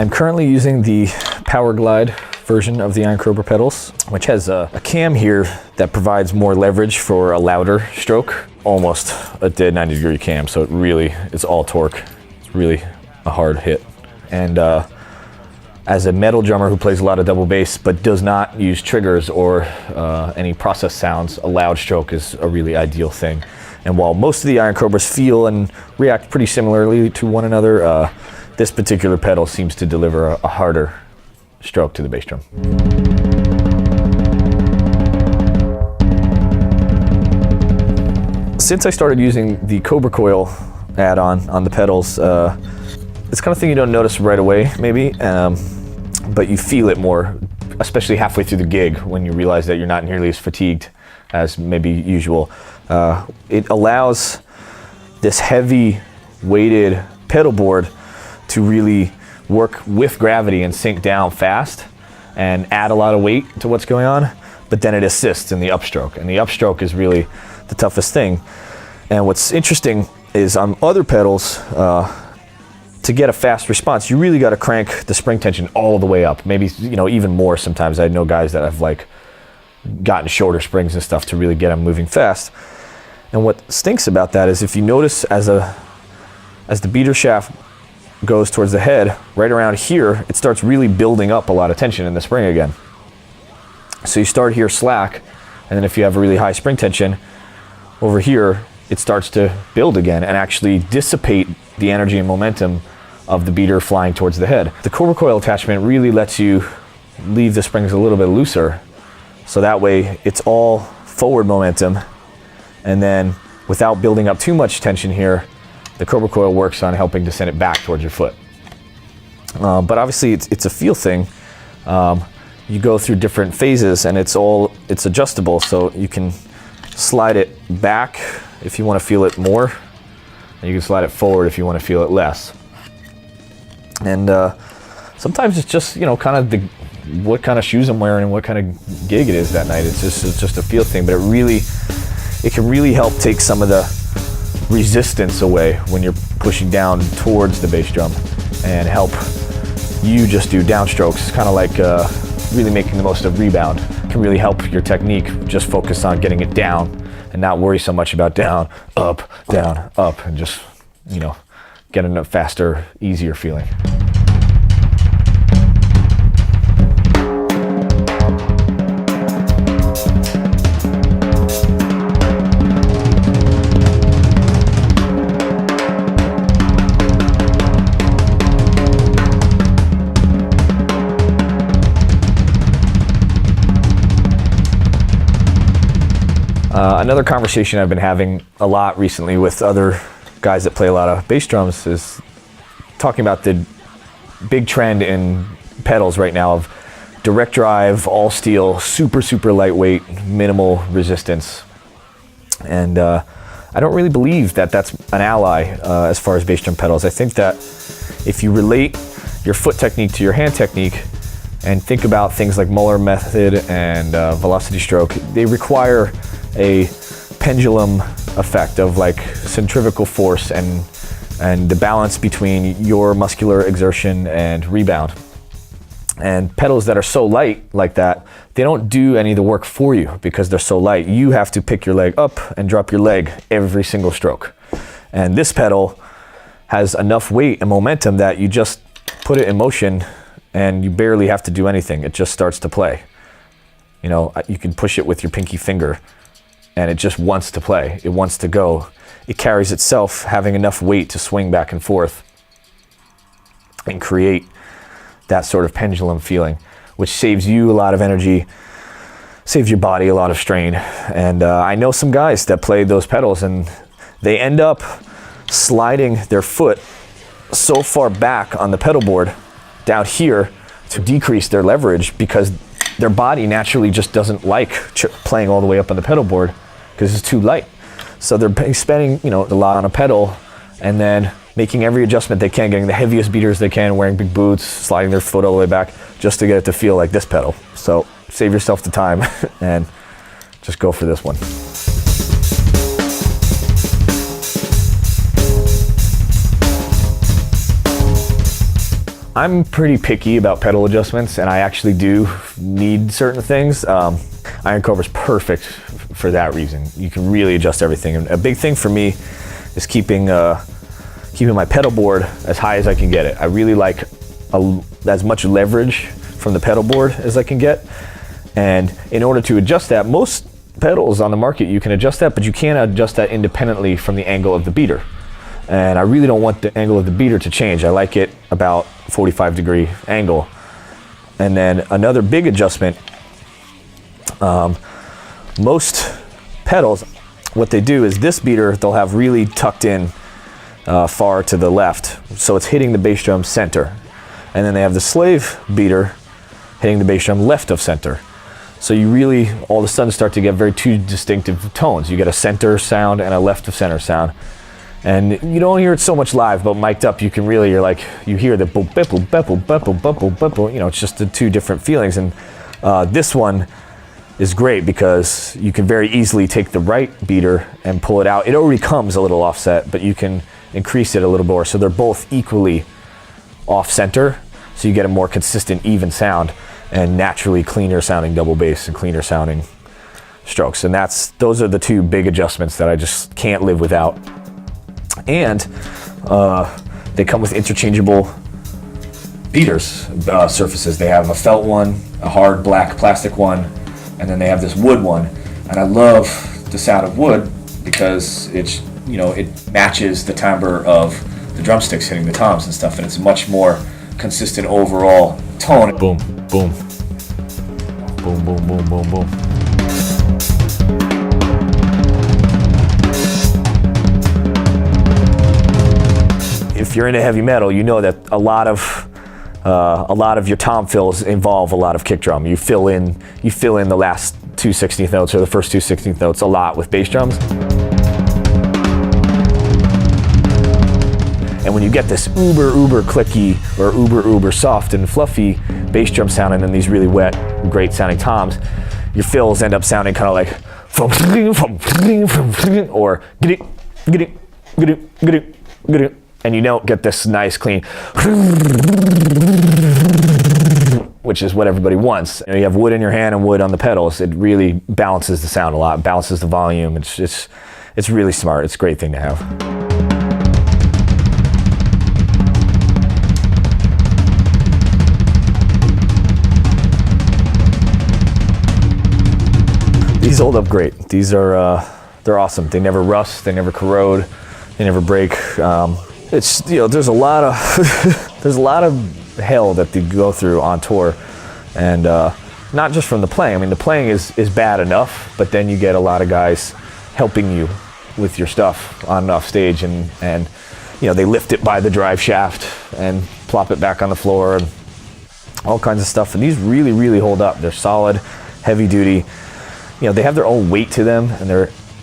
I'm currently using the Power Glide version of the IronCobra pedals, which has a cam here that provides more leverage for a louder stroke, almost a dead 90-degree cam, so it's all torque. It's really a hard hit. And as a metal drummer who plays a lot of double bass but does not use triggers or any process sounds, a loud stroke is a really ideal thing. And while most of the IronCobras feel and react pretty similarly to one another, this particular pedal seems to deliver a harder stroke to the bass drum. Since I started using the Cobra Coil add-on on the pedals, it's the kind of thing you don't notice right away, maybe, but you feel it more, especially halfway through the gig when you realize that you're not nearly as fatigued as maybe usual. It allows this heavy weighted pedal board to really work with gravity and sink down fast and add a lot of weight to what's going on, but then it assists in the upstroke, and the upstroke is really the toughest thing. And what's interesting is on other pedals, to get a fast response, you really got to crank the spring tension all the way up, maybe even more sometimes. I know guys that have like gotten shorter springs and stuff to really get them moving fast. And what stinks about that is if you notice as the beater shaft goes towards the head, right around here, it starts really building up a lot of tension in the spring again. So you start here slack, and then if you have a really high spring tension, over here, it starts to build again and actually dissipate the energy and momentum of the beater flying towards the head. The Cobra Coil attachment really lets you leave the springs a little bit looser, so that way it's all forward momentum, and then without building up too much tension here, the Cobra Coil works on helping to send it back towards your foot. But obviously it's a feel thing. You go through different phases and it's adjustable, so you can slide it back if you want to feel it more, and you can slide it forward if you want to feel it less. And sometimes it's just kind of what kind of shoes I'm wearing and what kind of gig it is that night. It's just a feel thing, but it can really help take some of the resistance away when you're pushing down towards the bass drum and help you just do downstrokes. It's kind of like really making the most of rebound. It can really help your technique just focus on getting it down and not worry so much about down, up, and just getting a faster, easier feeling. Another conversation I've been having a lot recently with other guys that play a lot of bass drums is talking about the big trend in pedals right now of direct drive, all steel, super lightweight, minimal resistance. And I don't really believe that that's an ally as far as bass drum pedals. I think that if you relate your foot technique to your hand technique and think about things like Muller method and velocity stroke, they require a pendulum effect of like centrifugal force and the balance between your muscular exertion and rebound. And pedals that are so light like that, they don't do any of the work for you because they're so light. You have to pick your leg up and drop your leg every single stroke. And this pedal has enough weight and momentum that you just put it in motion and you barely have to do anything. It just starts to play. You can push it with your pinky finger and it just wants to play. It wants to go. It carries itself, having enough weight to swing back and forth and create that sort of pendulum feeling, which saves you a lot of energy, saves your body a lot of strain. And I know some guys that play those pedals and they end up sliding their foot so far back on the pedal board down here to decrease their leverage because their body naturally just doesn't like playing all the way up on the pedal board because it's too light. So they're spending a lot on a pedal and then making every adjustment they can, getting the heaviest beaters they can, wearing big boots, sliding their foot all the way back just to get it to feel like this pedal. So save yourself the time and just go for this one. I'm pretty picky about pedal adjustments, and I actually do need certain things. IronCobra's perfect for that reason. You can really adjust everything. And a big thing for me is keeping my pedal board as high as I can get it. I really like as much leverage from the pedal board as I can get. And in order to adjust that, most pedals on the market, you can adjust that, but you can't adjust that independently from the angle of the beater. And I really don't want the angle of the beater to change. I like it about 45-degree angle. And then another big adjustment, most pedals, what they do is this beater, they'll have really tucked in far to the left, so it's hitting the bass drum center. And then they have the slave beater hitting the bass drum left of center. So you really, all of a sudden, start to get very two distinctive tones. You get a center sound and a left of center sound. And you don't hear it so much live, but mic'd up, you can really, you hear the boop, bip, boop, bip, boop, bip, boop, bip, boop, bip, boop. You know, it's just the two different feelings. And this one is great because you can very easily take the right beater and pull it out. It already comes a little offset, but you can increase it a little more. So they're both equally off center. So you get a more consistent, even sound and naturally cleaner sounding double bass and cleaner sounding strokes. And those are the two big adjustments that I just can't live without. And they come with interchangeable beaters, surfaces. They have a felt one, a hard black plastic one, and then they have this wood one. And I love the sound of wood because it matches the timbre of the drumsticks hitting the toms and stuff, and it's a much more consistent overall tone. Boom, boom, boom, boom, boom, boom, boom. If you're into heavy metal, you know that a lot of your tom fills involve a lot of kick drum. You fill in the last 2/16 notes or the first 2/16 notes a lot with bass drums. And when you get this uber clicky or uber soft and fluffy bass drum sound and then these really wet, great sounding toms, your fills end up sounding kind of like or and you don't get this nice clean, which is what everybody wants. You have wood in your hand and wood on the pedals. It really balances the sound a lot, balances the volume. It's really smart. It's a great thing to have. These hold up great. These are they're awesome. They never rust. They never corrode. They never break. There's a lot of there's a lot of hell that they go through on tour, and not just from the playing. I mean, the playing is bad enough, but then you get a lot of guys helping you with your stuff on and off stage, and they lift it by the drive shaft and plop it back on the floor and all kinds of stuff. And these really hold up. They're solid, heavy duty. They have their own weight to them,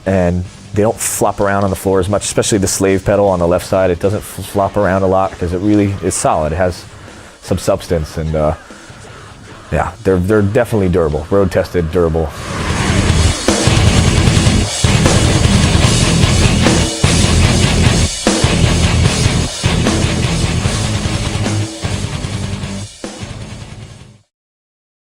and they don't flop around on the floor as much, especially the slave pedal on the left side. It doesn't flop around a lot because it really is solid. It has some substance, and they're definitely durable, road tested, durable.